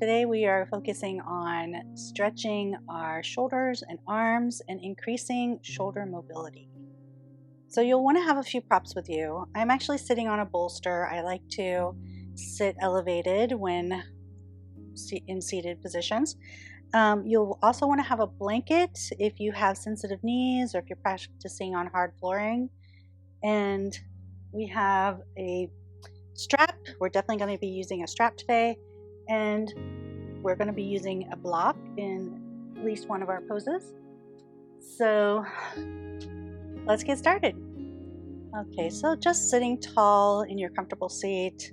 Today we are focusing on stretching our shoulders and arms and increasing shoulder mobility. So you'll want to have a few props with you. I'm actually sitting on a bolster. I like to sit elevated when in seated positions. You'll also want to have a blanket if you have sensitive knees or if you're practicing on hard flooring. And we have a strap. We're definitely going to be using a strap today. And we're going to be using a block in at least one of our poses. So let's get started. Okay, so just sitting tall in your comfortable seat.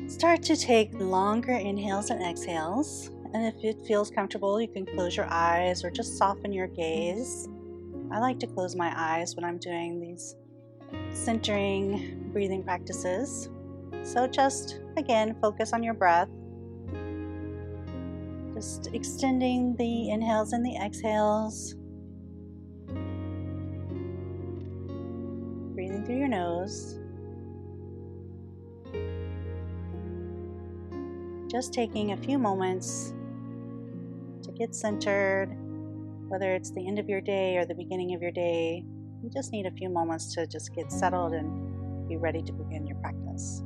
Start to take longer inhales and exhales. And if it feels comfortable, you can close your eyes or just soften your gaze. I like to close my eyes when I'm doing these centering breathing practices. So just, again, focus on your breath. Just extending the inhales and the exhales. Breathing through your nose. Just taking a few moments to get centered, whether it's the end of your day or the beginning of your day. You just need a few moments to just get settled and be ready to begin your practice.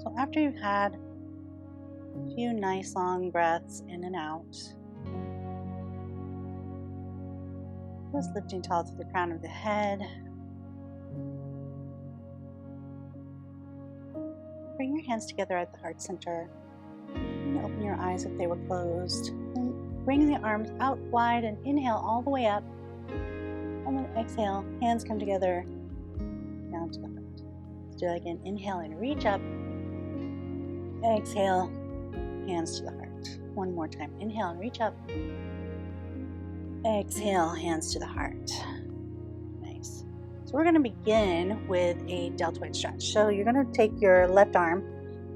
So after you've had a few nice long breaths in and out, just lifting tall to the crown of the head. Bring your hands together at the heart center. And open your eyes if they were closed. And bring the arms out wide and inhale all the way up. And then exhale, hands come together down to the heart. Let's do that again. Inhale and reach up. Exhale, hands to the heart. One more time. Inhale and reach up. Exhale, hands to the heart. Nice. So we're going to begin with a deltoid stretch. So you're going to take your left arm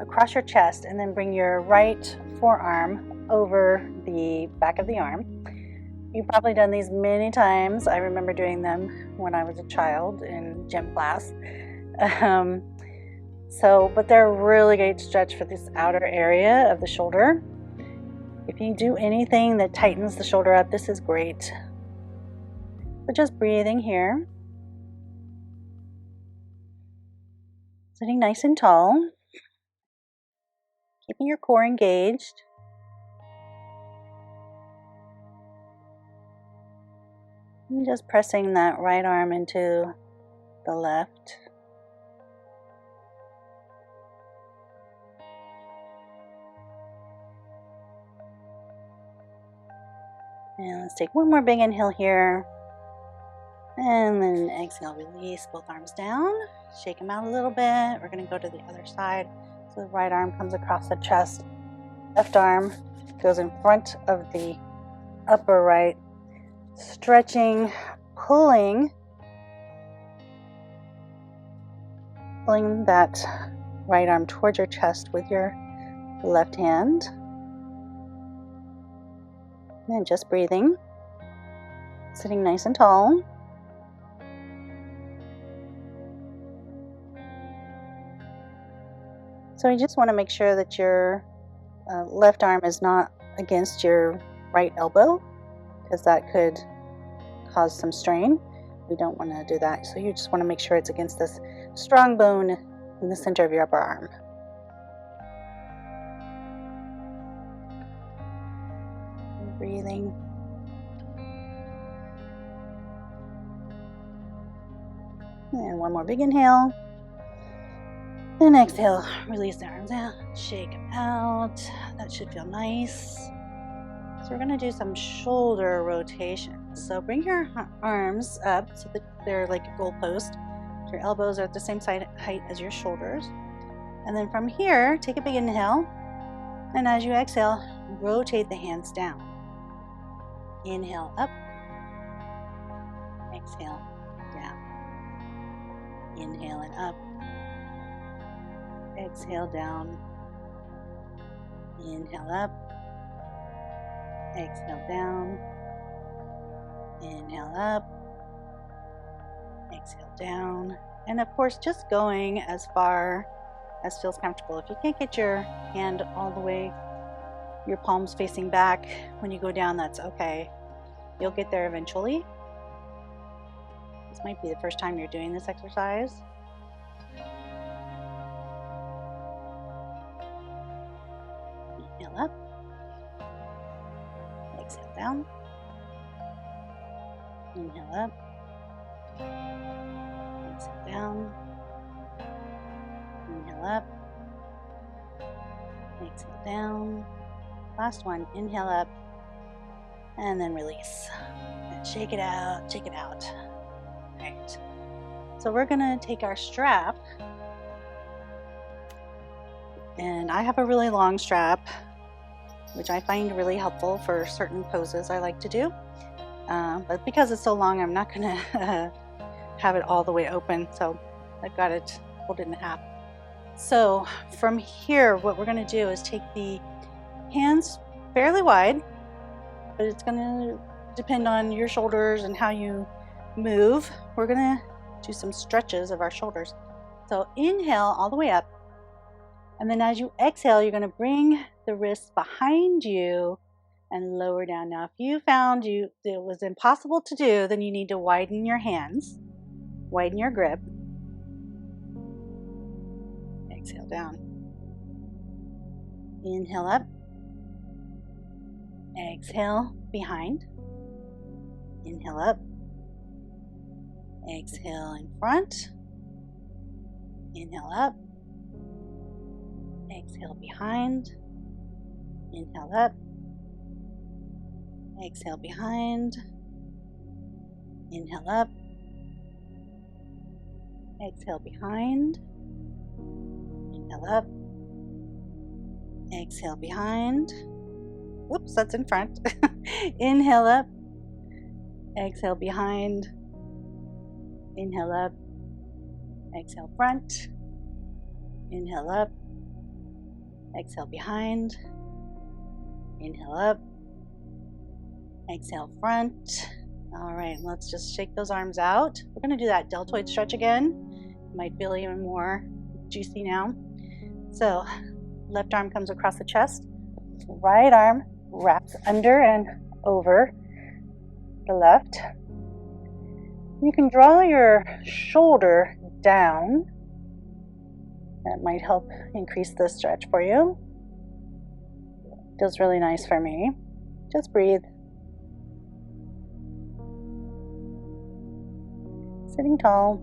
across your chest and then bring your right forearm over the back of the arm. You've probably done these many times. I remember doing them when I was a child in gym class. But they're a really great stretch for this outer area of the shoulder. If you do anything that tightens the shoulder up, this is great. So just breathing here. Sitting nice and tall. Keeping your core engaged. And just pressing that right arm into the left. And let's take one more big inhale here. And then exhale, release both arms down. Shake them out a little bit. We're going to go to the other side. So the right arm comes across the chest. Left arm goes in front of the upper right. Stretching, pulling that right arm towards your chest with your left hand. And just breathing. Sitting nice and tall. So you just want to make sure that your left arm is not against your right elbow, because that could cause some strain. We don't want to do that. So you just want to make sure it's against this strong bone in the center of your upper arm. And breathing. And one more big inhale. And exhale, release the arms out, shake them out. That should feel nice. So we're going to do some shoulder rotation. So bring your arms up so that they're like a goalpost. Your elbows are at the same height as your shoulders. And then from here, take a big inhale. And as you exhale, rotate the hands down. Inhale up. Exhale down. Inhale and up. Exhale down. Inhale up. Exhale down. Inhale up. Exhale down. And of course, just going as far as feels comfortable. If you can't get your hand all the way, your palms facing back when you go down, that's okay. You'll get there eventually. This might be the first time you're doing this exercise. Inhale up. Exhale down. Inhale up. Exhale down. Inhale up. Exhale down. Last one. Inhale up. And then release. And shake it out. Shake it out. All right. So we're going to take our strap. And I have a really long strap, which I find really helpful for certain poses I like to do. But because it's so long, I'm not going to have it all the way open. So I've got it folded in half. So from here, what we're going to do is take the hands fairly wide, but it's going to depend on your shoulders and how you move. We're going to do some stretches of our shoulders. So inhale all the way up. And then as you exhale, you're going to bring the wrists behind you and lower down. Now, if you found it was impossible to do, then you need to widen your hands, widen your grip. Exhale down. Inhale up. Exhale behind. Inhale up. Exhale in front. Inhale up. Exhale behind. Inhale up. Exhale behind. Inhale up. Exhale behind. Inhale up. Exhale behind. Whoops, that's in front. Inhale up. Exhale behind. Inhale up. Exhale front. Inhale up. Exhale behind. Inhale up. Exhale front. All right, let's just shake those arms out. We're going to do that deltoid stretch again. Might feel even more juicy now. So left arm comes across the chest. Right arm wraps under and over the left. You can draw your shoulder down. That might help increase the stretch for you. Feels really nice for me. Just breathe. Sitting tall.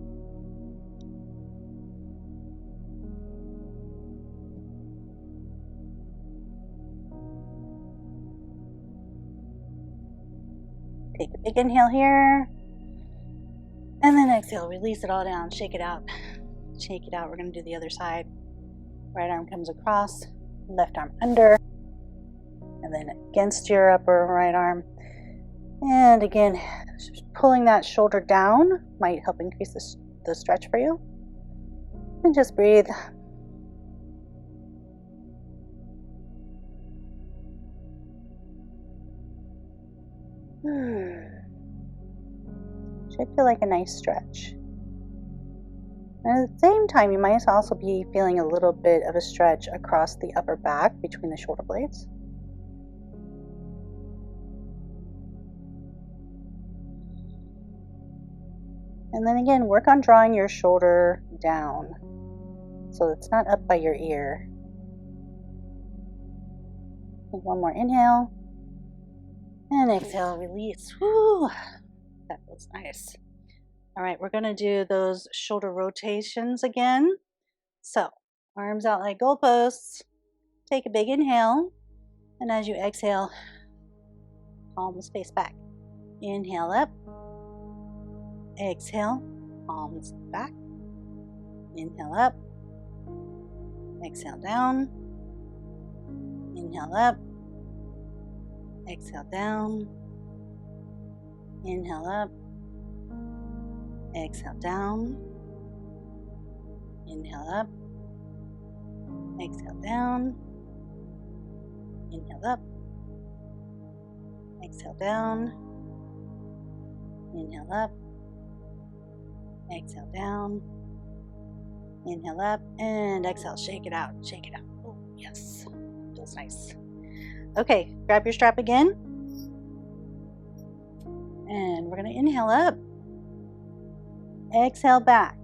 Take a big inhale here. And then exhale, release it all down, shake it out. Shake it out. We're going to do the other side. Right arm comes across, left arm under, and then against your upper right arm. And again, pulling that shoulder down might help increase the stretch for you. And just breathe. Should feel like a nice stretch. And at the same time, you might also be feeling a little bit of a stretch across the upper back between the shoulder blades. And then again, work on drawing your shoulder down so it's not up by your ear. One more inhale. And exhale, release. Woo! That feels nice. All right, we're going to do those shoulder rotations again. So, arms out like goalposts. Take a big inhale. And as you exhale, palms face back. Inhale up. Exhale, palms back. Inhale up. Exhale down. Inhale up. Exhale down. Inhale up. Exhale down. Inhale up. Exhale down. Inhale up. Exhale down. Inhale up. Exhale down. Inhale up and exhale. Shake it out. Shake it out. Oh, yes. Feels nice. Okay, grab your strap again. And we're going to inhale up. Exhale back.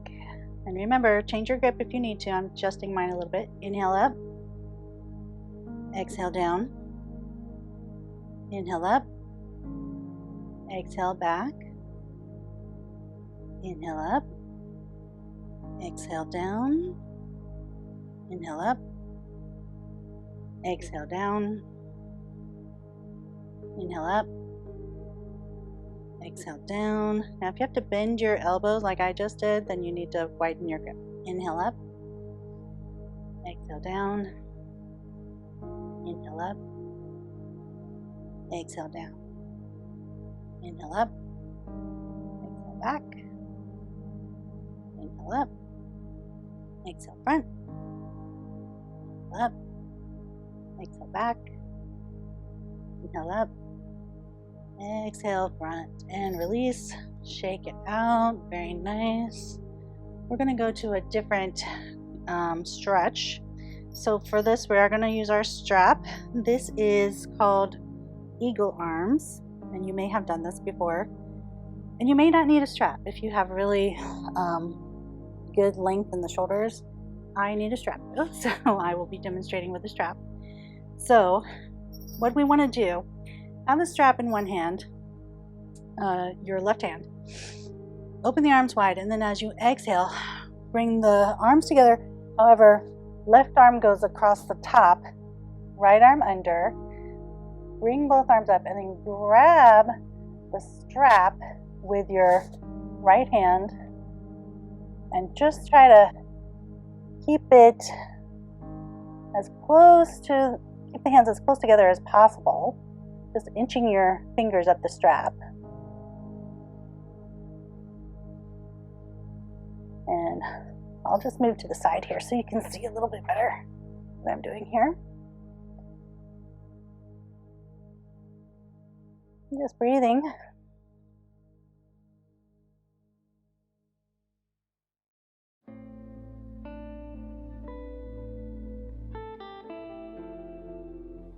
And remember, change your grip if you need to. I'm adjusting mine a little bit. Inhale up. Exhale down. Inhale up. Exhale back. Inhale up. Exhale down. Inhale up. Exhale down. Inhale up. Exhale down. Now if you have to bend your elbows like I just did, then you need to widen your grip. Inhale up. Exhale down. Inhale up. Exhale down. Inhale up. Exhale back. Inhale up. Exhale front. Inhale up. Exhale back. Inhale up. Exhale front and release. Shake it out. Very nice. We're going to go to a different stretch. So for this, we are going to use our strap. This is called eagle arms, and you may have done this before. And you may not need a strap if you have really good length in the shoulders. I need a strap, so I will be demonstrating with a strap. So what we want to do, have the strap in one hand, your left hand. Open the arms wide, and then as you exhale, bring the arms together. However, left arm goes across the top, right arm under. Bring both arms up, and then grab the strap with your right hand, and just try to keep it as close to, keep the hands as close together as possible. Just inching your fingers up the strap. And I'll just move to the side here so you can see a little bit better what I'm doing here. Just breathing.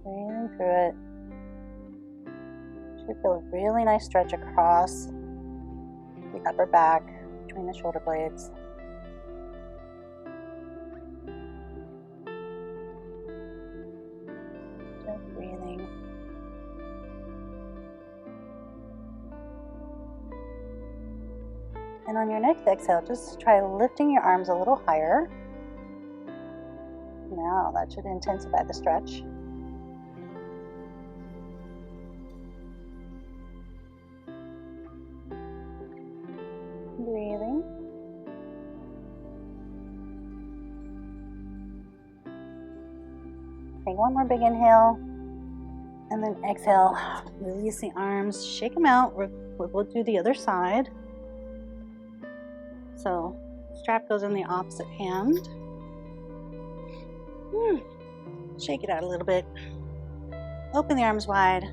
Breathing through it. Should feel a really nice stretch across the upper back between the shoulder blades. Just breathing. And on your next exhale, just try lifting your arms a little higher. Now that should intensify the stretch. Breathing. Take one more big inhale, and then exhale. Release the arms, shake them out. We'll do the other side. So, strap goes in the opposite hand. Shake it out a little bit. Open the arms wide.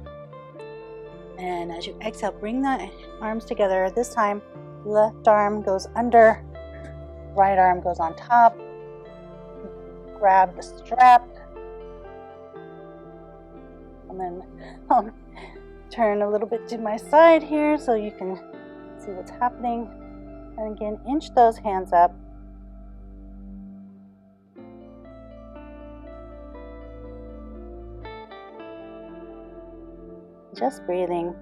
And as you exhale, bring the arms together. This time, left arm goes under, right arm goes on top. Grab the strap. And then I'll turn a little bit to my side here so you can see what's happening. And again, inch those hands up. Just breathing.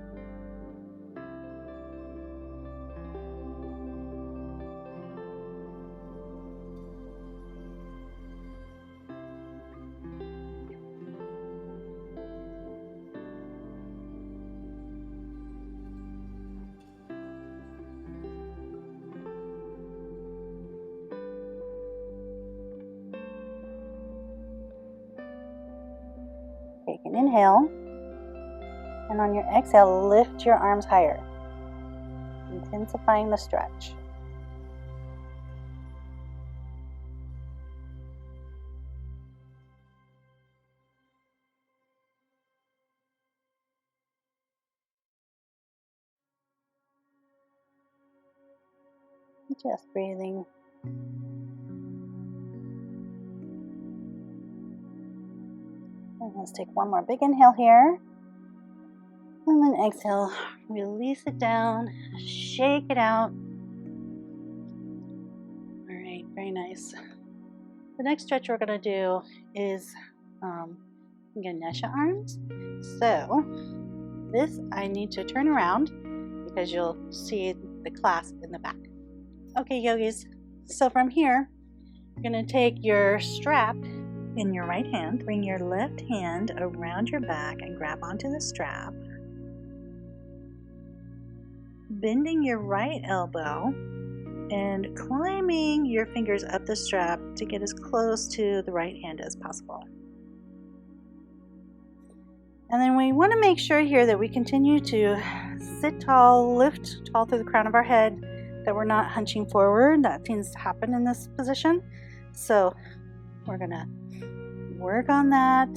Take an inhale, and on your exhale, lift your arms higher, intensifying the stretch. Just breathing. And let's take one more big inhale here. And then exhale, release it down, shake it out. All right, very nice. The next stretch we're going to do is Ganesha arms. So this I need to turn around because you'll see the clasp in the back. Okay, yogis, so from here, you're going to take your strap in your right hand, bring your left hand around your back and grab onto the strap, bending your right elbow and climbing your fingers up the strap to get as close to the right hand as possible. And then we want to make sure here that we continue to sit tall, lift tall through the crown of our head, that we're not hunching forward. That tends to happen in this position. So we're going to work on that.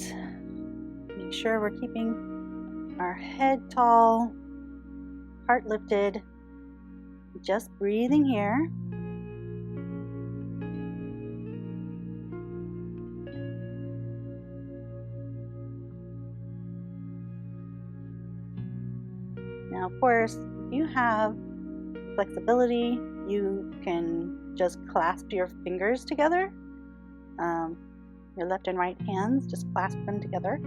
Make sure we're keeping our head tall, heart lifted, just breathing here. Now, of course, if you have flexibility, you can just clasp your fingers together. Your left and right hands, just clasp them together.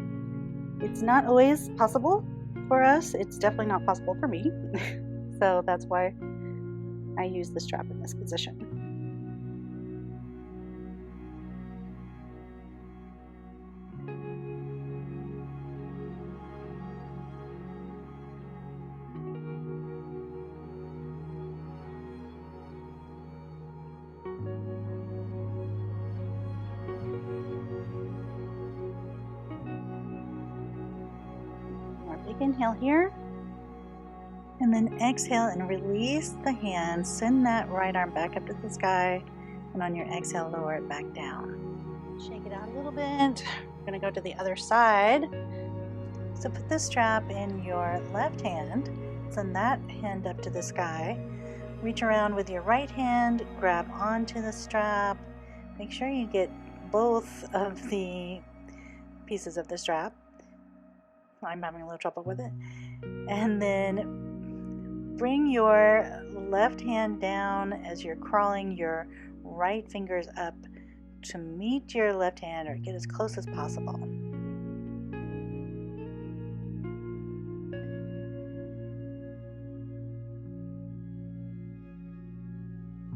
It's not always possible for us. It's definitely not possible for me. So that's why I use the strap in this position. Big inhale here, and then exhale and release the hand. Send that right arm back up to the sky, and on your exhale, lower it back down. Shake it out a little bit. We're going to go to the other side. So put the strap in your left hand, send that hand up to the sky. Reach around with your right hand, grab onto the strap. Make sure you get both of the pieces of the strap. I'm having a little trouble with it. And then bring your left hand down as you're crawling your right fingers up to meet your left hand or get as close as possible.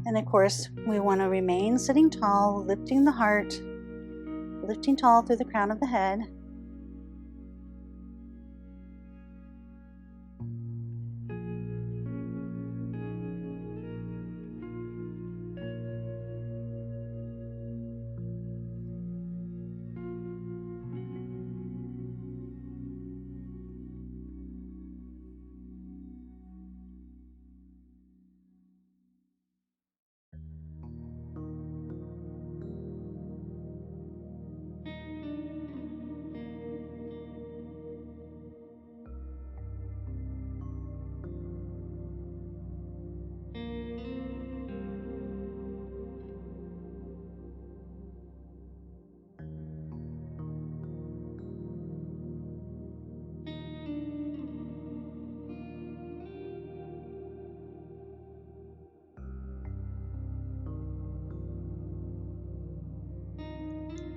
And of course, we want to remain sitting tall, lifting the heart, lifting tall through the crown of the head.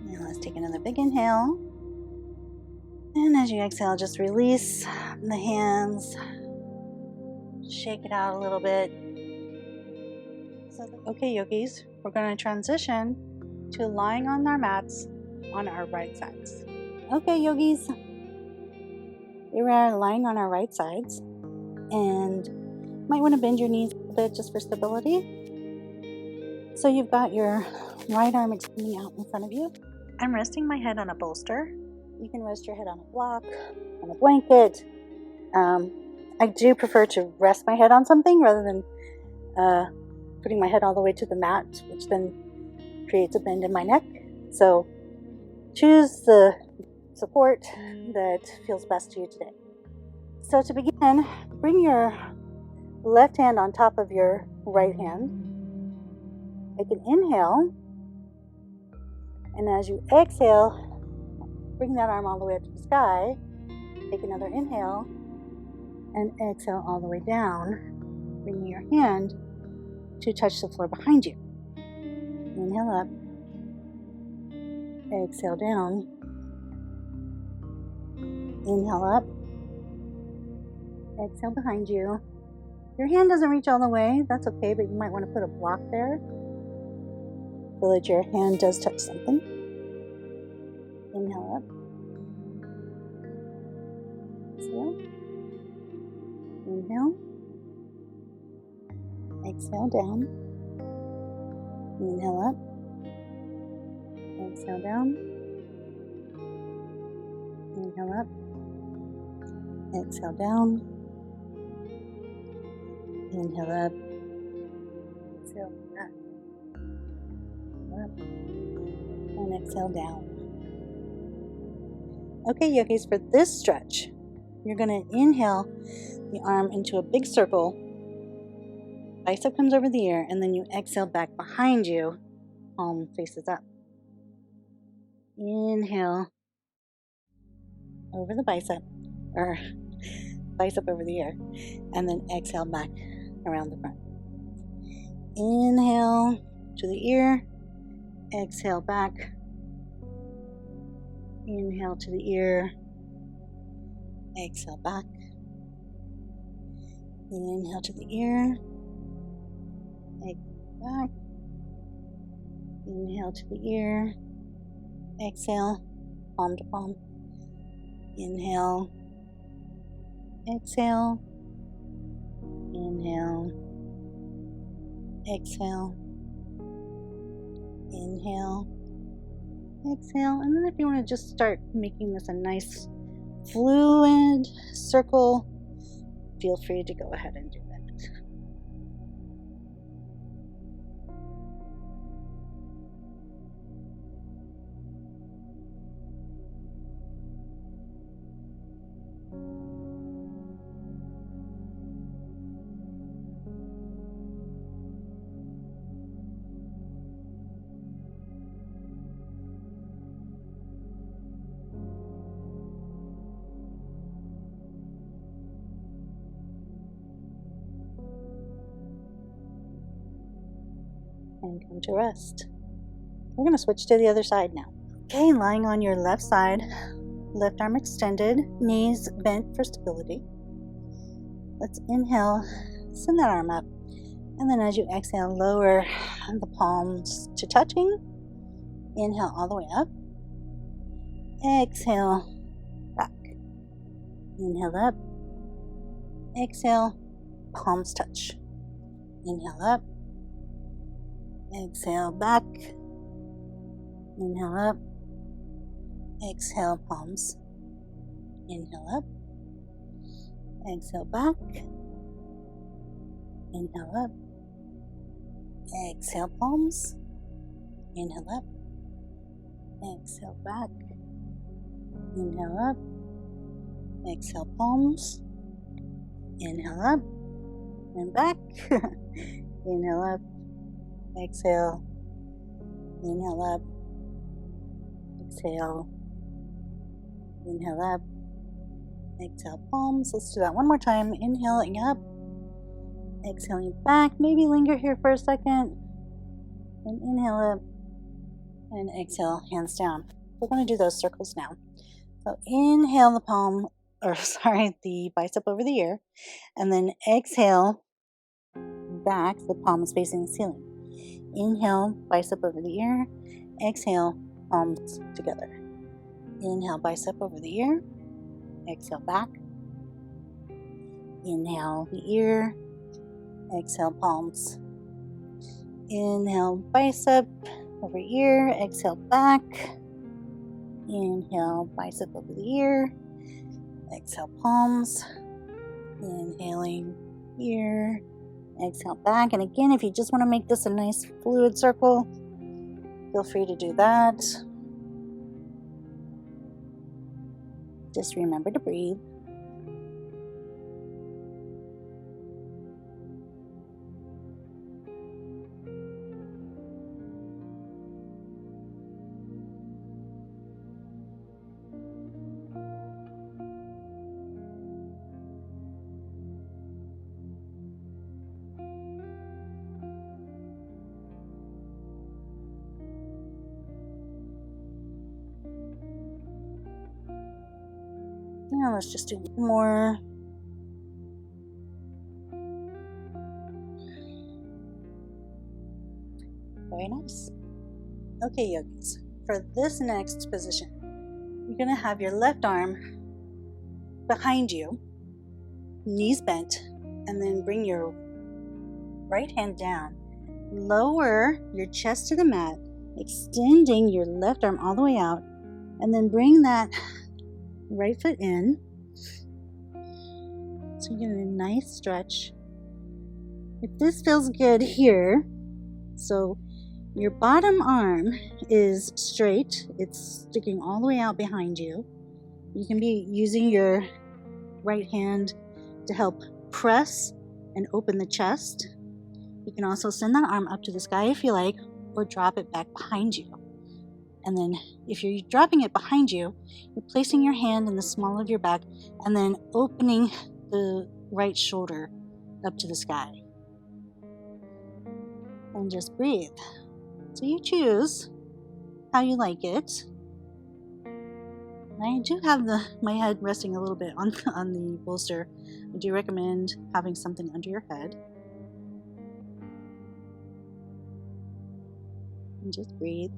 Now let's take another big inhale. And as you exhale, just release the hands. Shake it out a little bit. Okay, yogis, we're going to transition to lying on our mats on our right sides. Okay, yogis, here we are lying on our right sides. And you might want to bend your knees a little bit just for stability. So you've got your right arm extending out in front of you. I'm resting my head on a bolster. You can rest your head on a block, on a blanket. I do prefer to rest my head on something rather than putting my head all the way to the mat, which then creates a bend in my neck. So choose the support that feels best to you today. So to begin, bring your left hand on top of your right hand. Take an inhale. And as you exhale, bring that arm all the way up to the sky. Take another inhale and exhale all the way down, bringing your hand to touch the floor behind you. Inhale up, exhale down, inhale up, exhale behind you. Your hand doesn't reach all the way, that's okay, but you might want to put a block there so that your hand does touch something. Inhale up, exhale, inhale, exhale down, inhale up, exhale down, inhale up, exhale down, inhale up, exhale up, and exhale down. Okay, yogis, for this stretch, you're going to inhale the arm into a big circle, bicep comes over the ear, and then you exhale back behind you, palm faces up. Inhale over the bicep, or bicep over the ear, and then exhale back around the front. Inhale to the ear, exhale back, inhale to the ear, exhale back, inhale to the ear, exhale back, inhale to the ear, exhale, palm to palm, inhale, exhale, inhale, exhale, inhale, exhale, and then if you want to just start making this a nice fluid circle, feel free to go ahead and do that. And come to rest. We're going to switch to the other side now. Okay, lying on your left side, left arm extended, knees bent for stability. Let's inhale, send that arm up, and then as you exhale, lower the palms to touching. Inhale all the way up. Exhale, back. Inhale up. Exhale, palms touch. Inhale up. Exhale back. Inhale up. Exhale palms. Inhale up. Exhale back. Inhale up. Exhale palms. Inhale up. Exhale back. Inhale up. Exhale palms. Inhale up and back. Inhale up. Exhale. Inhale up. Exhale. Inhale up. Exhale palms. Let's do that one more time. Inhaling up. Exhaling back. Maybe linger here for a second. And inhale up. And exhale, hands down. We're going to do those circles now. So inhale the bicep over the ear. And then exhale back, the palm is facing the ceiling. Inhale, bicep over the ear. Exhale, palms together. Inhale, bicep over the ear. Exhale back. Inhale the ear. Exhale palms. Inhale bicep over ear. Exhale back. Inhale bicep over the ear. Exhale palms. Inhaling ear. Exhale back. And again, if you just want to make this a nice fluid circle, feel free to do that. Just remember to breathe. Now let's just do more. Very nice. Okay, yogis, for this next position, you're going to have your left arm behind you, knees bent, and then bring your right hand down. Lower your chest to the mat, extending your left arm all the way out, and then bring that right foot in. So you get a nice stretch. If this feels good here, so your bottom arm is straight, it's sticking all the way out behind you. You can be using your right hand to help press and open the chest. You can also send that arm up to the sky if you like, or drop it back behind you. And then if you're dropping it behind you, you're placing your hand in the small of your back and then opening the right shoulder up to the sky. And just breathe. So you choose how you like it. I do have my head resting a little bit on the bolster. I do recommend having something under your head. And just breathe.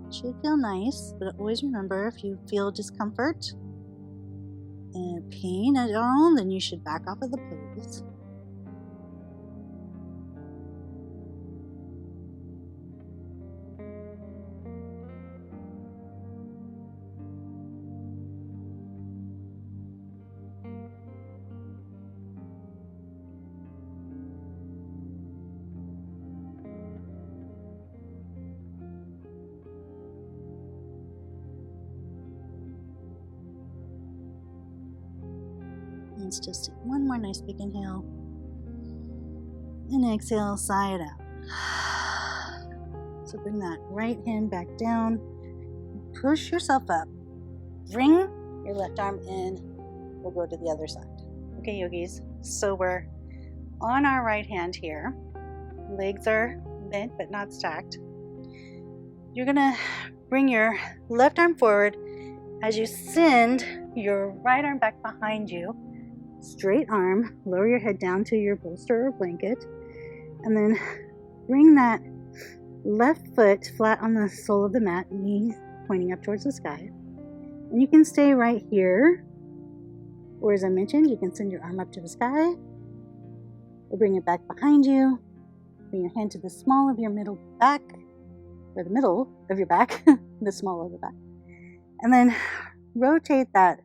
It should feel nice, but always remember, if you feel discomfort and pain at all, then you should back off of the pose. Let's just take one more nice big inhale. And exhale, sigh it out. So bring that right hand back down. Push yourself up. Bring your left arm in. We'll go to the other side. Okay, yogis. So we're on our right hand here. Legs are bent but not stacked. You're going to bring your left arm forward as you send your right arm back behind you. Straight arm, lower your head down to your bolster or blanket, and then bring that left foot flat on the sole of the mat, knees pointing up towards the sky. And you can stay right here, or as I mentioned, you can send your arm up to the sky, or bring it back behind you. Bring your hand to the small of your middle back, or the middle of your back, the small of the back. And then rotate that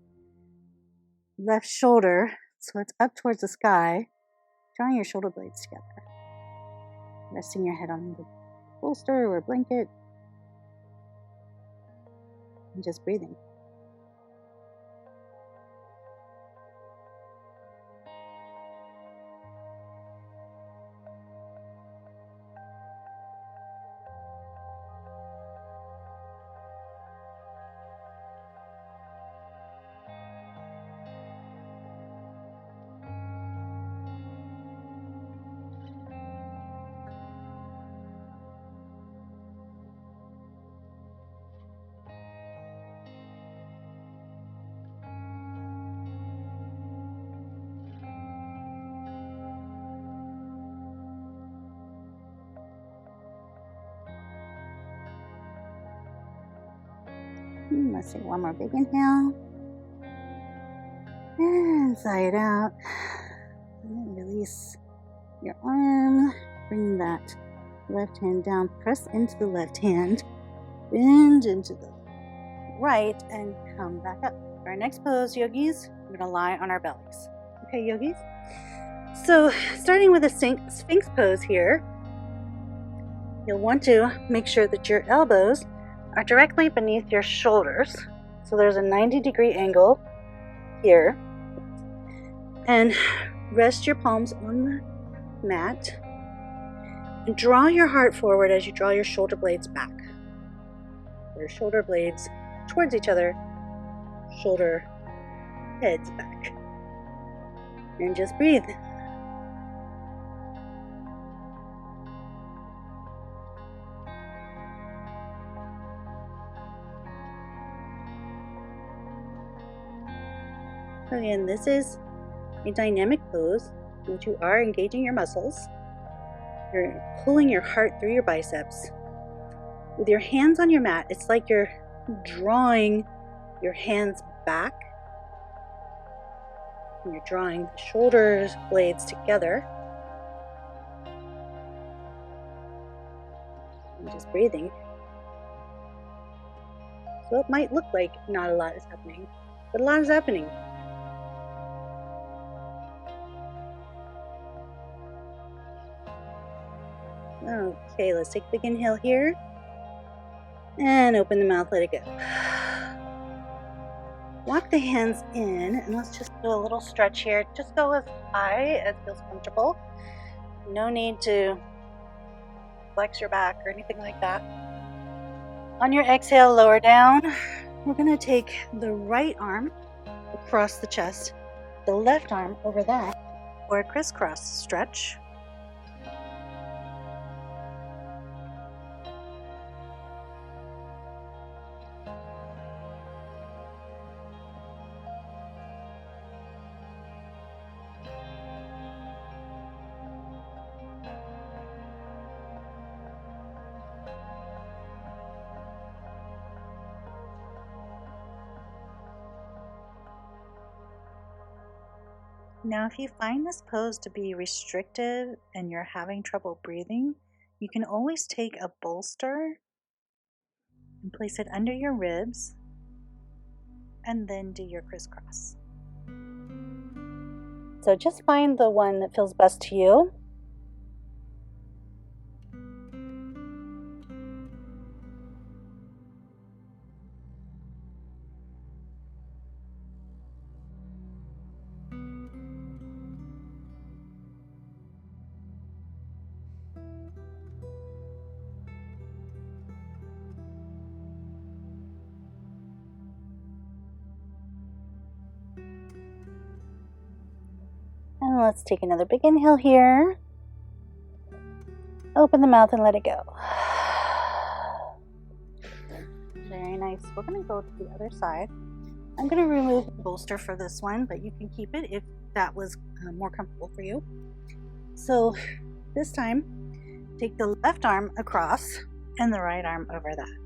left shoulder so it's up towards the sky, drawing your shoulder blades together. Resting your head on the bolster or blanket. And just breathing. Let's take one more big inhale. And sigh it out. And then release your arm. Bring that left hand down. Press into the left hand. Bend into the right and come back up. For our next pose, yogis, we're going to lie on our bellies. Okay, yogis? So, starting with a Sphinx pose here, you'll want to make sure that your elbows are directly beneath your shoulders. So there's a 90-degree angle here. And rest your palms on the mat. And draw your heart forward as you draw your shoulder blades back. Your shoulder blades towards each other, shoulder heads back. And just breathe. Again, this is a dynamic pose in which you are engaging your muscles. You're pulling your heart through your biceps. With your hands on your mat, it's like you're drawing your hands back. And you're drawing the shoulder blades together. And just breathing. So it might look like not a lot is happening, but a lot is happening. Okay, let's take a big inhale here. And open the mouth, let it go. Walk the hands in, and let's just do a little stretch here. Just go as high as feels comfortable. No need to flex your back or anything like that. On your exhale, lower down. We're going to take the right arm across the chest, the left arm over that, for a crisscross stretch. Now, if you find this pose to be restrictive and you're having trouble breathing, you can always take a bolster and place it under your ribs and then do your crisscross. So just find the one that feels best to you. And let's take another big inhale here. Open the mouth and let it go. Very nice. We're going to go to the other side. I'm going to remove the bolster for this one, but you can keep it if that was more comfortable for you. So this time, take the left arm across and the right arm over that.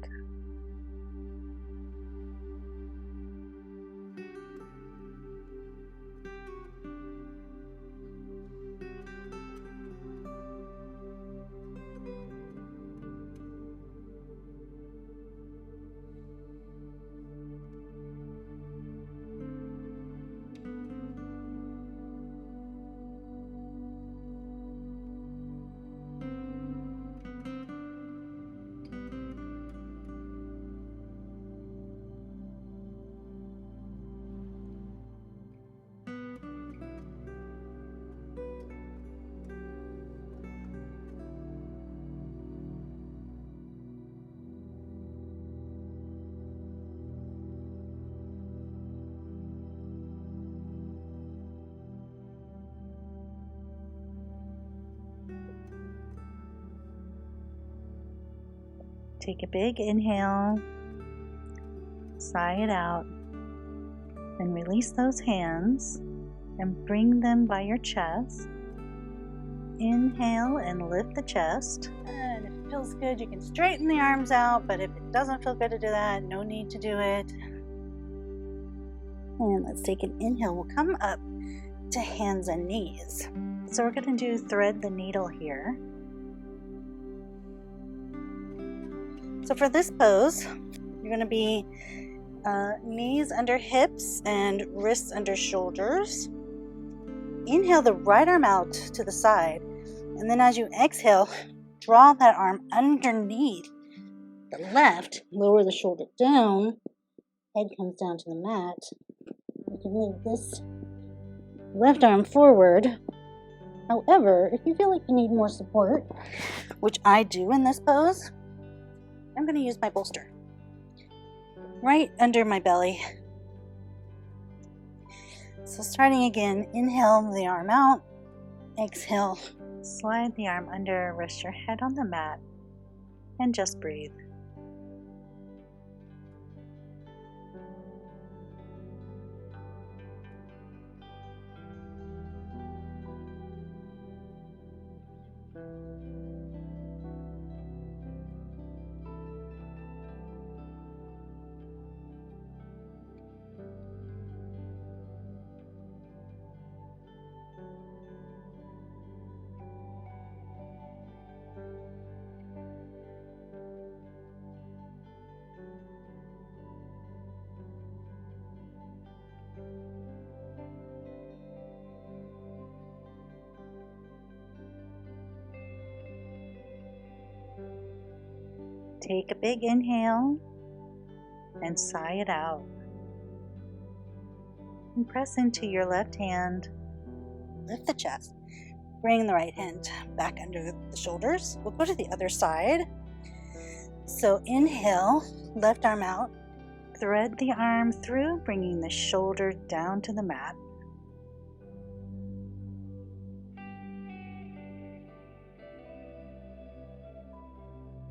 Take a big inhale, sigh it out, then release those hands and bring them by your chest. Inhale and lift the chest. And if it feels good, you can straighten the arms out, but if it doesn't feel good to do that, no need to do it. And let's take an inhale. We'll come up to hands and knees. So we're going to do thread the needle here. So for this pose, you're going to be knees under hips and wrists under shoulders. Inhale the right arm out to the side, and then as you exhale, draw that arm underneath the left, lower the shoulder down, head comes down to the mat. You can move this left arm forward. However, if you feel like you need more support, which I do in this pose, I'm going to use my bolster right under my belly. So starting again, inhale the arm out, exhale, slide the arm under, rest your head on the mat, and just breathe. Take a big inhale and sigh it out. And press into your left hand. Lift the chest. Bring the right hand back under the shoulders. We'll go to the other side. So inhale, left arm out. Thread the arm through, bringing the shoulder down to the mat.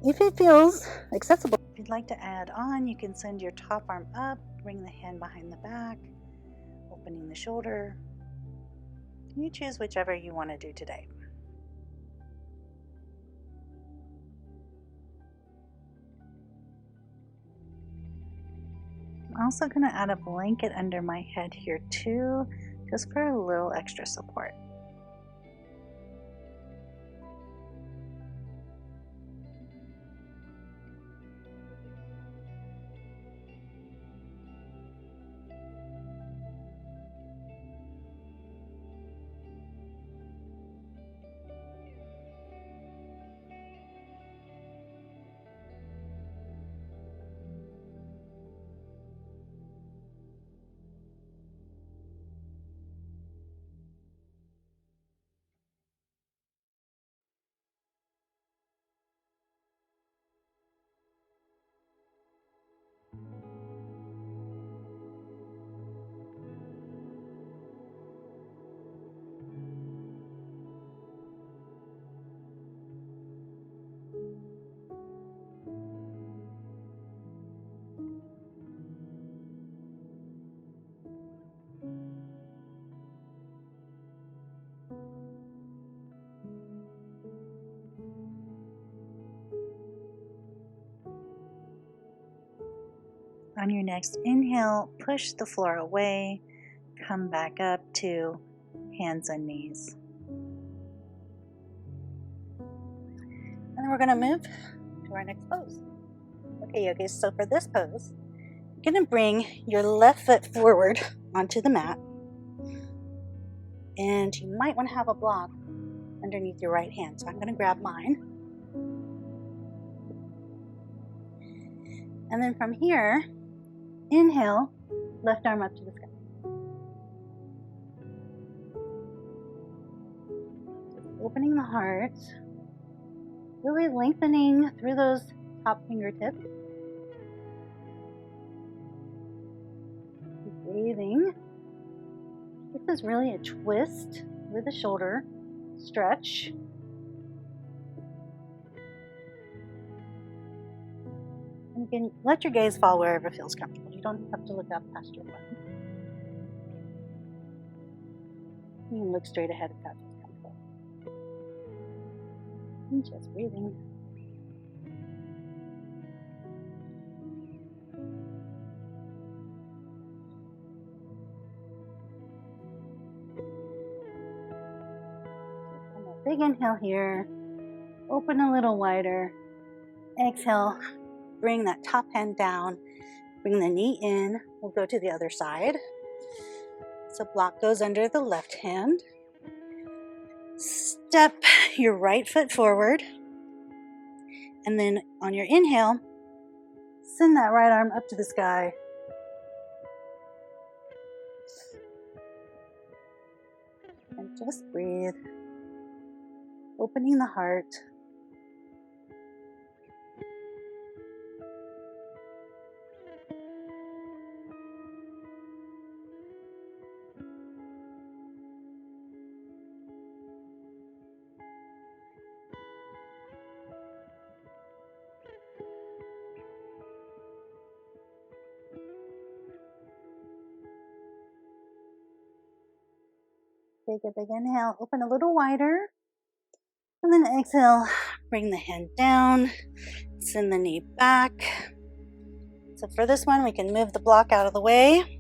If it feels accessible, if you'd like to add on, you can send your top arm up, bring the hand behind the back, opening the shoulder. You choose whichever you want to do today. I'm also going to add a blanket under my head here too, just for a little extra support. On your next inhale, push the floor away, come back up to hands and knees. And then we're going to move to our next pose. Okay, yogis, so for this pose, you're going to bring your left foot forward onto the mat. And you might want to have a block underneath your right hand. So I'm going to grab mine. And then from here, inhale, left arm up to the sky. Just opening the heart, really lengthening through those top fingertips. Breathing. This is really a twist with the shoulder stretch. And you can let your gaze fall wherever feels comfortable. You don't have to look up past your button. You can look straight ahead if that feels comfortable. And just breathing. Big inhale here, open a little wider, exhale, bring that top hand down, bring the knee in, we'll go to the other side. So block goes under the left hand, step your right foot forward, and then on your inhale, send that right arm up to the sky. And just breathe. Opening the heart. Take a big inhale, open a little wider. And then exhale, bring the hand down, send the knee back. So for this one, we can move the block out of the way.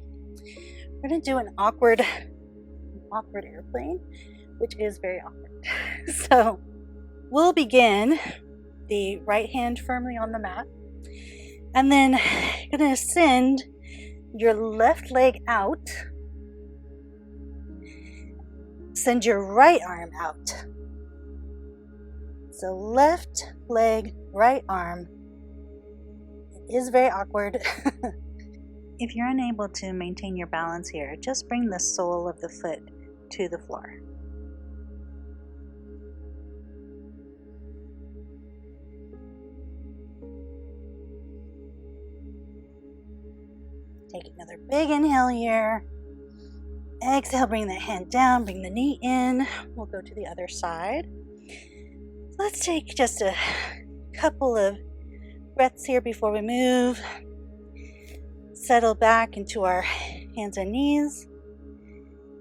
We're going to do an awkward airplane, which is very awkward. So we'll begin the right hand firmly on the mat. And then you're going to send your left leg out. Send your right arm out. So left leg, right arm, is very awkward. If you're unable to maintain your balance here, just bring the sole of the foot to the floor. Take another big inhale here. Exhale, bring the hand down, bring the knee in. We'll go to the other side. Let's take just a couple of breaths here before we move. Settle back into our hands and knees.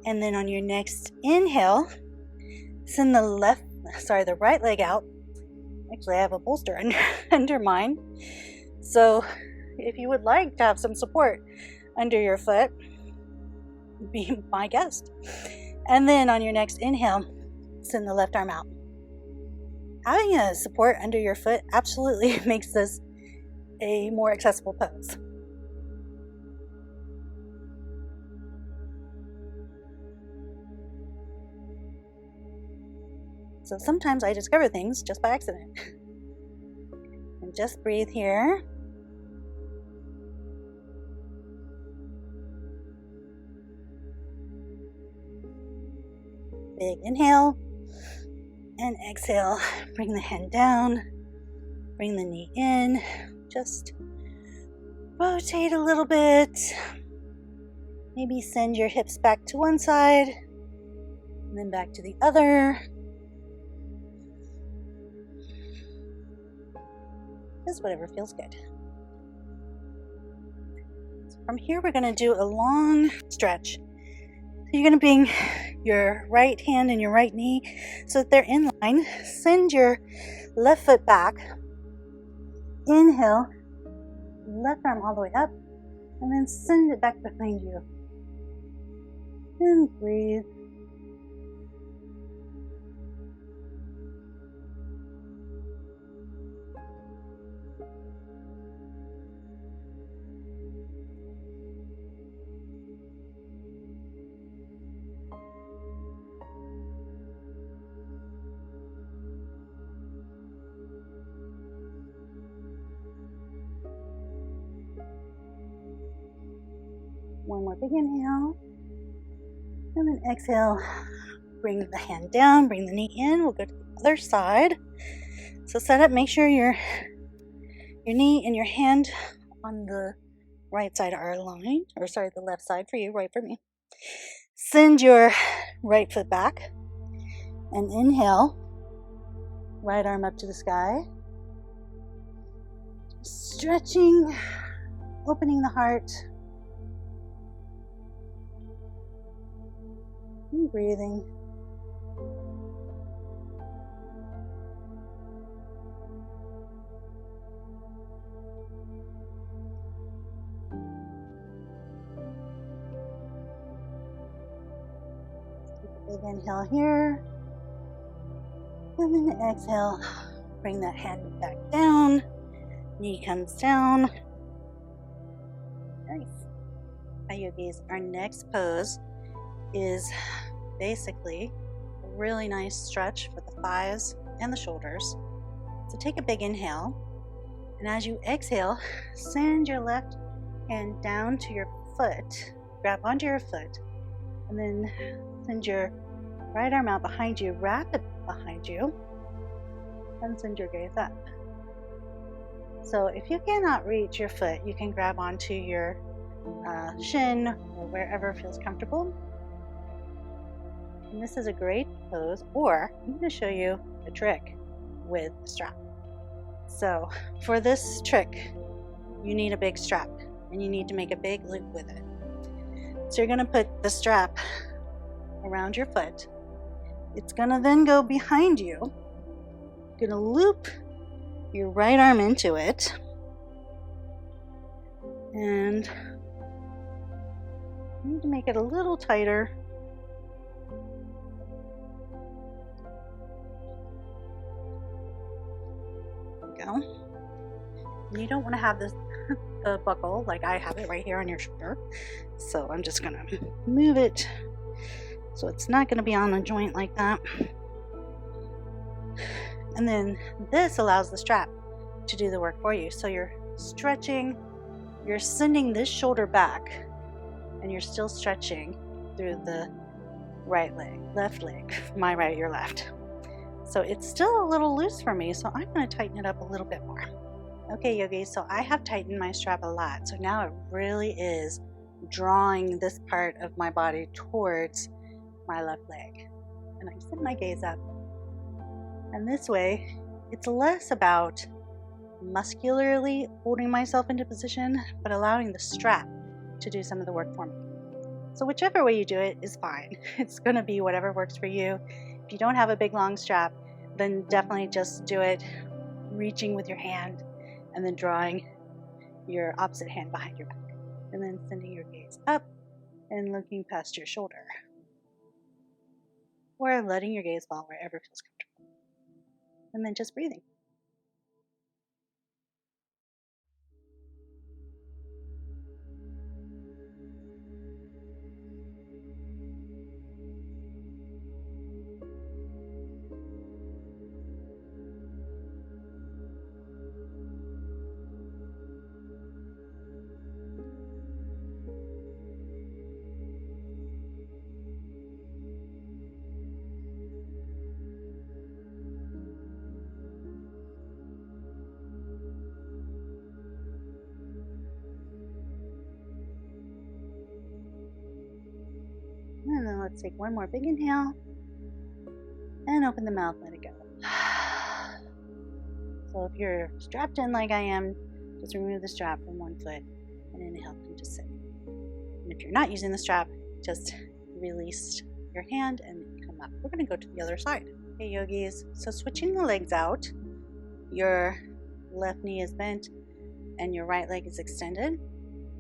And then on your next inhale, send the right leg out. Actually, I have a bolster under mine. So if you would like to have some support under your foot, be my guest. And then on your next inhale, send the left arm out. Having a support under your foot absolutely makes this a more accessible pose. So sometimes I discover things just by accident. And just breathe here. Big inhale and exhale. Bring the hand down, bring the knee in, just rotate a little bit. Maybe send your hips back to one side and then back to the other. Just whatever feels good. So from here, we're going to do a long stretch. You're going to bring your right hand and your right knee so that they're in line. Send your left foot back. Inhale, left arm all the way up, and then send it back behind you. And breathe. One more big inhale, and then exhale. Bring the hand down, bring the knee in. We'll go to the other side. So set up, make sure your knee and your hand on the right side are aligned, the left side for you, right for me. Send your right foot back and inhale. Right arm up to the sky. Stretching, opening the heart. And breathing. Take a big inhale here. And then exhale. Bring that hand back down. Knee comes down. Nice. Hi yogis, our next pose is basically a really nice stretch for the thighs and the shoulders. So take a big inhale, and as you exhale, send your left hand down to your foot, grab onto your foot, and then send your right arm out behind you, wrap it behind you, and send your gaze up. So if you cannot reach your foot, you can grab onto your shin or wherever feels comfortable. And this is a great pose, or I'm going to show you a trick with the strap. So for this trick, you need a big strap, and you need to make a big loop with it. So you're going to put the strap around your foot. It's going to then go behind you. You're going to loop your right arm into it, and you need to make it a little tighter. Go. You don't want to have this the buckle like I have it right here on your shoulder, so I'm just gonna move it so it's not going to be on a joint like that. And then this allows the strap to do the work for you. So your stretching. You're sending this shoulder back, and you're still stretching through the right leg, left leg, my right, your left. So it's still a little loose for me, so I'm going to tighten it up a little bit more. Okay, yogis, so I have tightened my strap a lot, so now it really is drawing this part of my body towards my left leg. And I sit my gaze up, and this way it's less about muscularly holding myself into position, but allowing the strap to do some of the work for me. So whichever way you do it is fine. It's going to be whatever works for you. If you don't have a big long strap, then definitely just do it reaching with your hand and then drawing your opposite hand behind your back, and then sending your gaze up and looking past your shoulder, or letting your gaze fall wherever feels comfortable, and then just breathing. And then let's take one more big inhale and open the mouth, let it go. So if you're strapped in like I am, just remove the strap from one foot and inhale, come to sit. And if you're not using the strap, just release your hand and come up. We're going to go to the other side. Okay, yogis, so switching the legs out, your left knee is bent and your right leg is extended.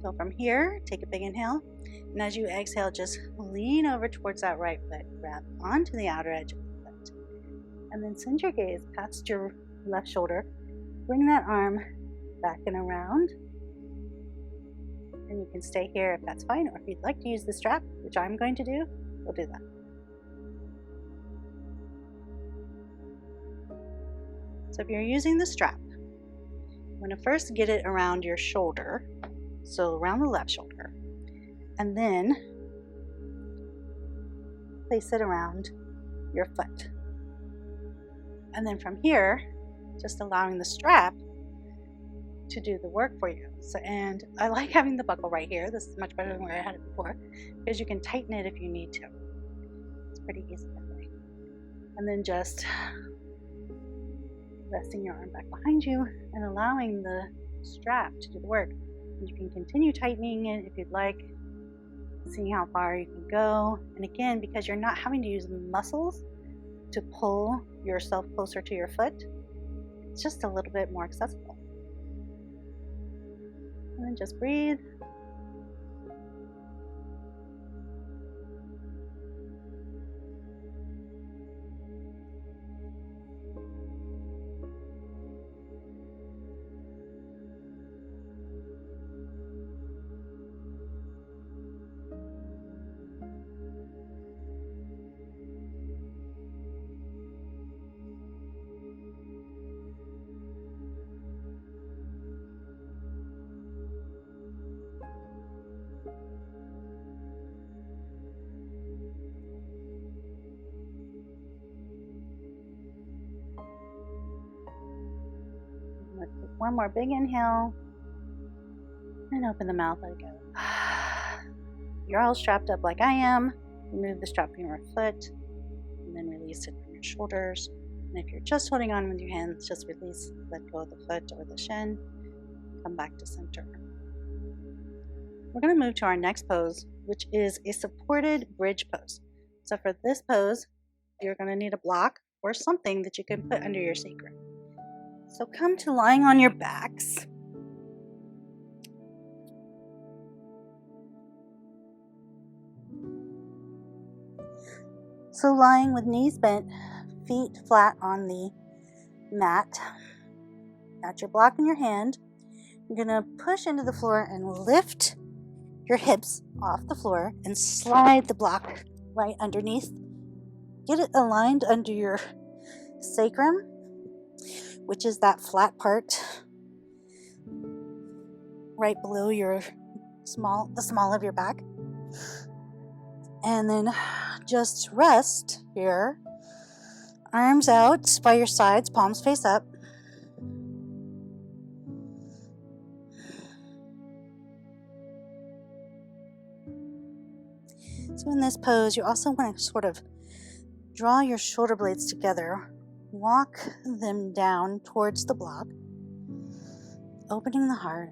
So from here, take a big inhale, and as you exhale, just lean over towards that right foot, grab onto the outer edge of the foot, and then send your gaze past your left shoulder. Bring that arm back and around, and you can stay here if that's fine, or if you'd like to use the strap, which I'm going to do, we'll do that. So if you're using the strap, I'm going to first get it around your shoulder, so around the left shoulder, and then place it around your foot. And then from here, just allowing the strap to do the work for you. So, and I like having the buckle right here. This is much better than where I had it before, because you can tighten it if you need to. It's pretty easy that way. And then just resting your arm back behind you and allowing the strap to do the work. And you can continue tightening it if you'd like, seeing how far you can go. And again, because you're not having to use muscles to pull yourself closer to your foot, it's just a little bit more accessible. And then just breathe. Let's take one more big inhale and open the mouth, let it go. You're all strapped up like I am. Remove the strap from your foot and then release it from your shoulders. And if you're just holding on with your hands, just release, let go of the foot or the shin, come back to center. We're going to move to our next pose, which is a supported bridge pose. So for this pose, you're going to need a block or something that you can put under your sacrum. So come to lying on your backs. So lying with knees bent, feet flat on the mat. Got your block in your hand. You're going to push into the floor and lift your hips off the floor and slide the block right underneath. Get it aligned under your sacrum, which is that flat part right below the small of your back. And then just rest here. Arms out by your sides, palms face up. So in this pose, you also want to sort of draw your shoulder blades together, walk them down towards the block, opening the heart.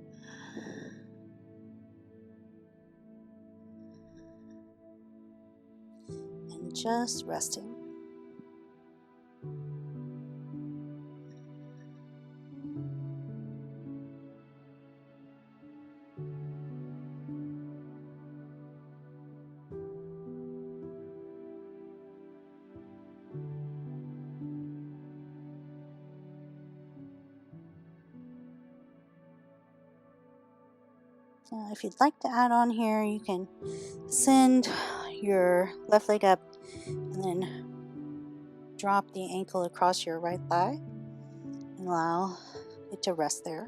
And just resting. Now, if you'd like to add on here, you can send your left leg up and then drop the ankle across your right thigh and allow it to rest there.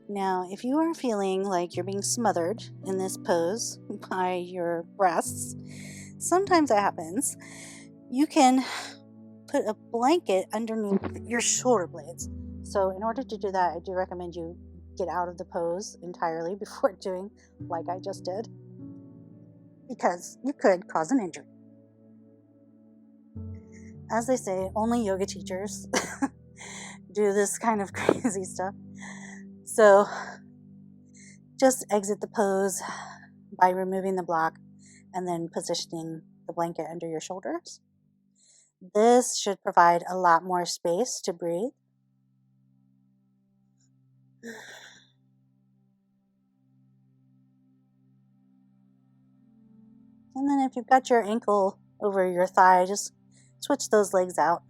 Now, if you are feeling like you're being smothered in this pose by your breasts, sometimes that happens, you can put a blanket underneath your shoulder blades. So in order to do that, I do recommend you get out of the pose entirely before doing like I just did, because you could cause an injury. As they say, only yoga teachers do this kind of crazy stuff. So just exit the pose by removing the block and then positioning the blanket under your shoulders. This should provide a lot more space to breathe. And then if you've got your ankle over your thigh, just switch those legs out.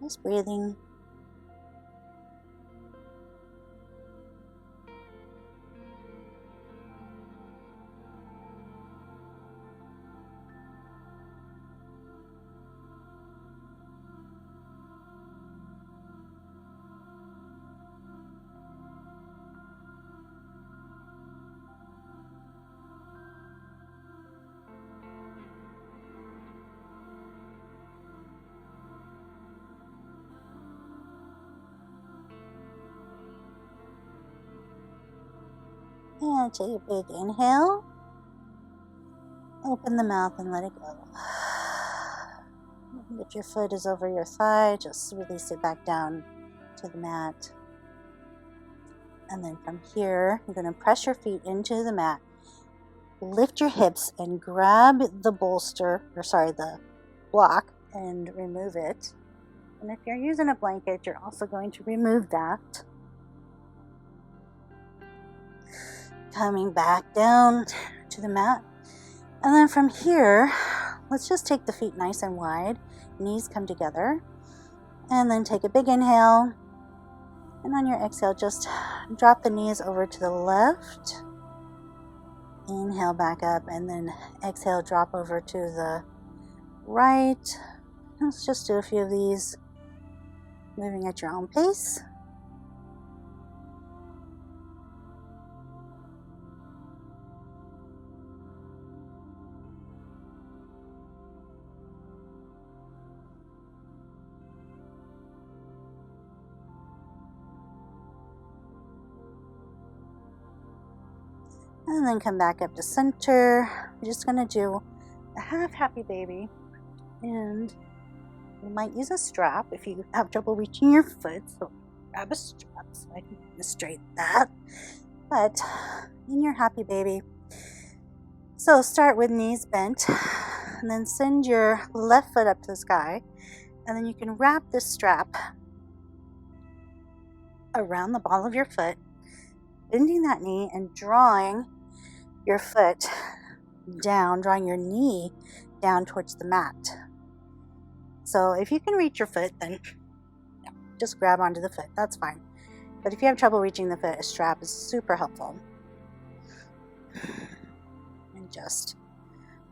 Just breathing. And take a big inhale. Open the mouth and let it go. If your foot is over your thigh, just release it back down to the mat. And then from here, you're going to press your feet into the mat. Lift your hips and grab the the block, and remove it. And if you're using a blanket, you're also going to remove that. Coming back down to the mat. And then from here, let's just take the feet nice and wide. Knees come together. And then take a big inhale. And on your exhale, just drop the knees over to the left. Inhale back up, and then exhale, drop over to the right. Let's just do a few of these, moving at your own pace. And then come back up to center. We're just going to do a half happy baby and You might use a strap if you have trouble reaching your foot, so grab a strap so I can demonstrate that. But then you're happy, baby. So start with knees bent, and then send your left foot up to the sky, and then you can wrap this strap around the ball of your foot, bending that knee and drawing your foot down, drawing your knee down towards the mat. So if you can reach your foot, then just grab onto the foot, that's fine. But if you have trouble reaching the foot, a strap is super helpful. And just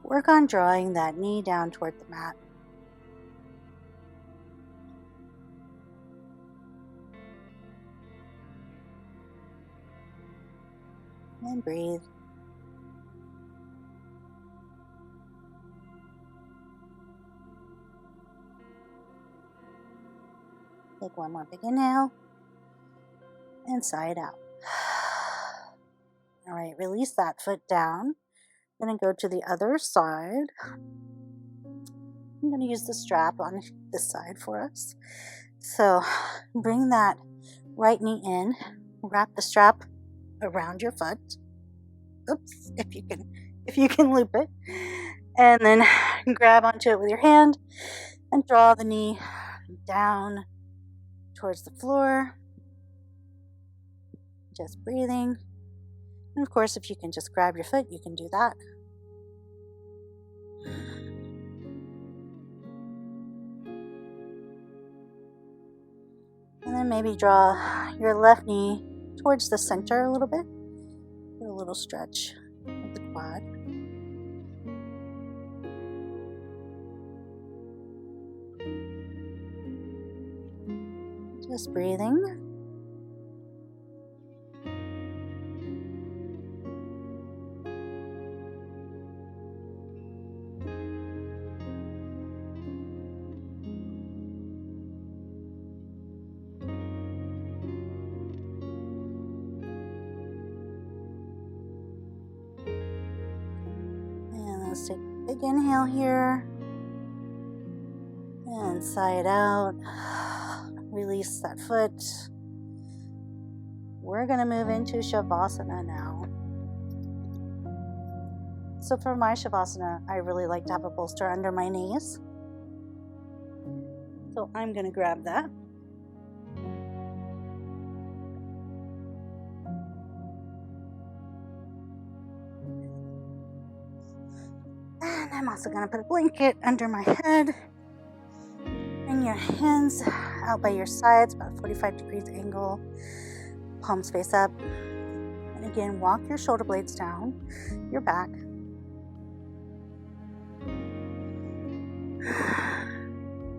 work on drawing that knee down toward the mat. And breathe. Take one more big inhale and sigh it out. All right, release that foot down. I'm going to go to the other side. I'm going to use the strap on this side for us. So bring that right knee in, wrap the strap around your foot. Oops, if you can loop it. And then grab onto it with your hand and draw the knee down towards the floor. Just breathing. And of course, if you can just grab your foot, you can do that. And then maybe draw your left knee towards the center a little bit. Do a little stretch of the quad. Just breathing. Let's take a big inhale here and sigh it out. Release that foot. We're going to move into Shavasana now. So for my Shavasana, I really like to have a bolster under my knees. So I'm going to grab that. And I'm also going to put a blanket under my head. Bring your hands out by your sides, about a 45 degrees angle. Palms face up. And again, walk your shoulder blades down your back.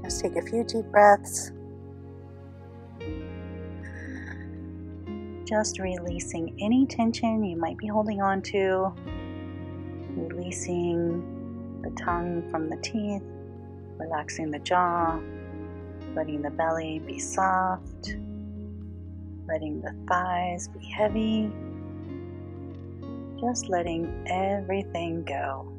Just take a few deep breaths. Just releasing any tension you might be holding on to. Releasing the tongue from the teeth, relaxing the jaw, letting the belly be soft, letting the thighs be heavy, just letting everything go.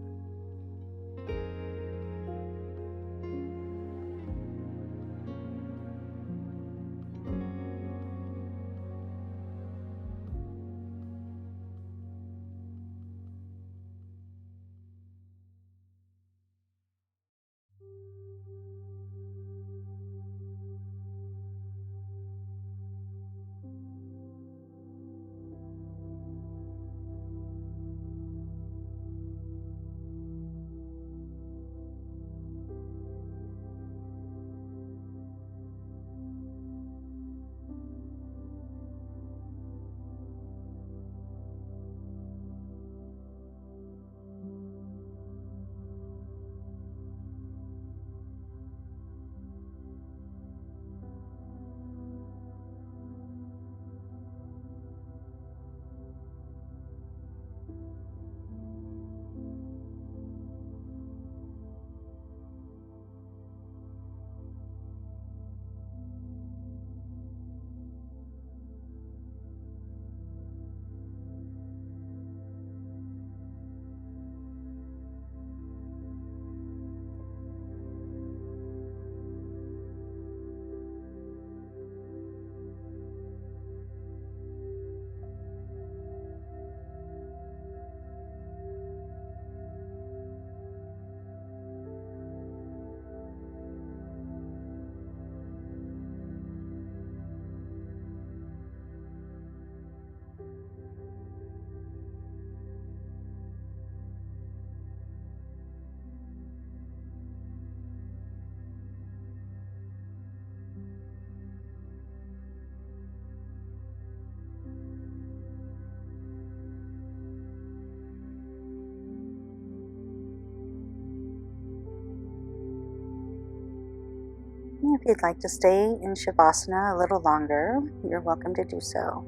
If you'd like to stay in Shavasana a little longer, you're welcome to do so.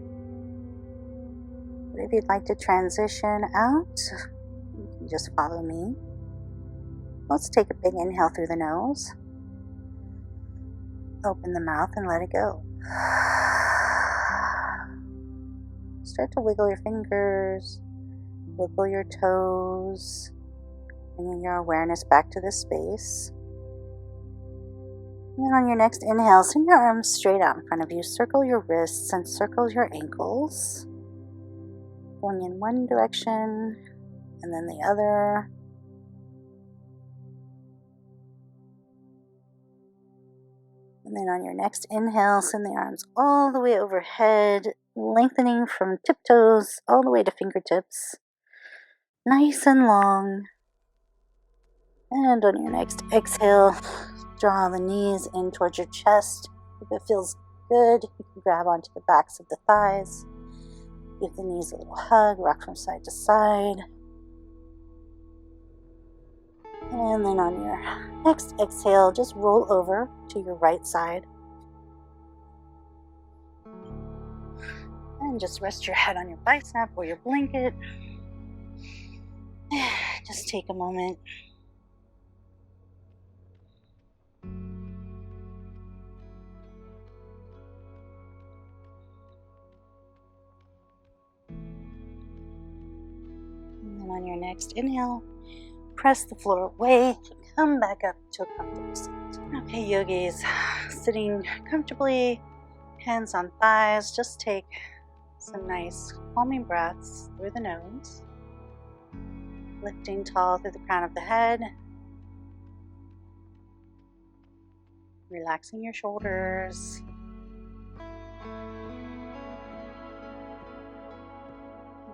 But if you'd like to transition out, you can just follow me. Let's take a big inhale through the nose. Open the mouth and let it go. Start to wiggle your fingers, wiggle your toes, bringing your awareness back to this space. And then on your next inhale, send your arms straight out in front of you. Circle your wrists and circle your ankles. Going in one direction and then the other. And then on your next inhale, send the arms all the way overhead, lengthening from tiptoes all the way to fingertips. Nice and long. And on your next exhale, draw the knees in towards your chest. If it feels good, you can grab onto the backs of the thighs. Give the knees a little hug, rock from side to side. And then on your next exhale, just roll over to your right side. And just rest your head on your bicep or your blanket. Just take a moment. And then on your next inhale, press the floor away, come back up to a comfortable seat. Okay, yogis, sitting comfortably, hands on thighs, just take some nice calming breaths through the nose, lifting tall through the crown of the head, relaxing your shoulders.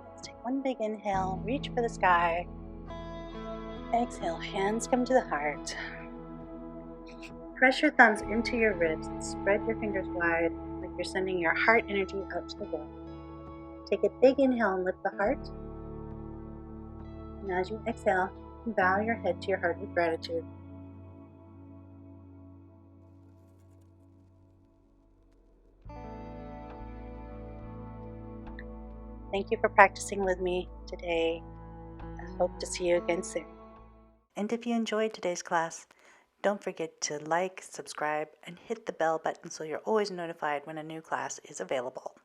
Let's take one big inhale, reach for the sky. Exhale, hands come to the heart. Press your thumbs into your ribs and spread your fingers wide like you're sending your heart energy out to the world. Take a big inhale and lift the heart. And as you exhale, bow your head to your heart with gratitude. Thank you for practicing with me today. I hope to see you again soon. And if you enjoyed today's class, don't forget to like, subscribe, and hit the bell button so you're always notified when a new class is available.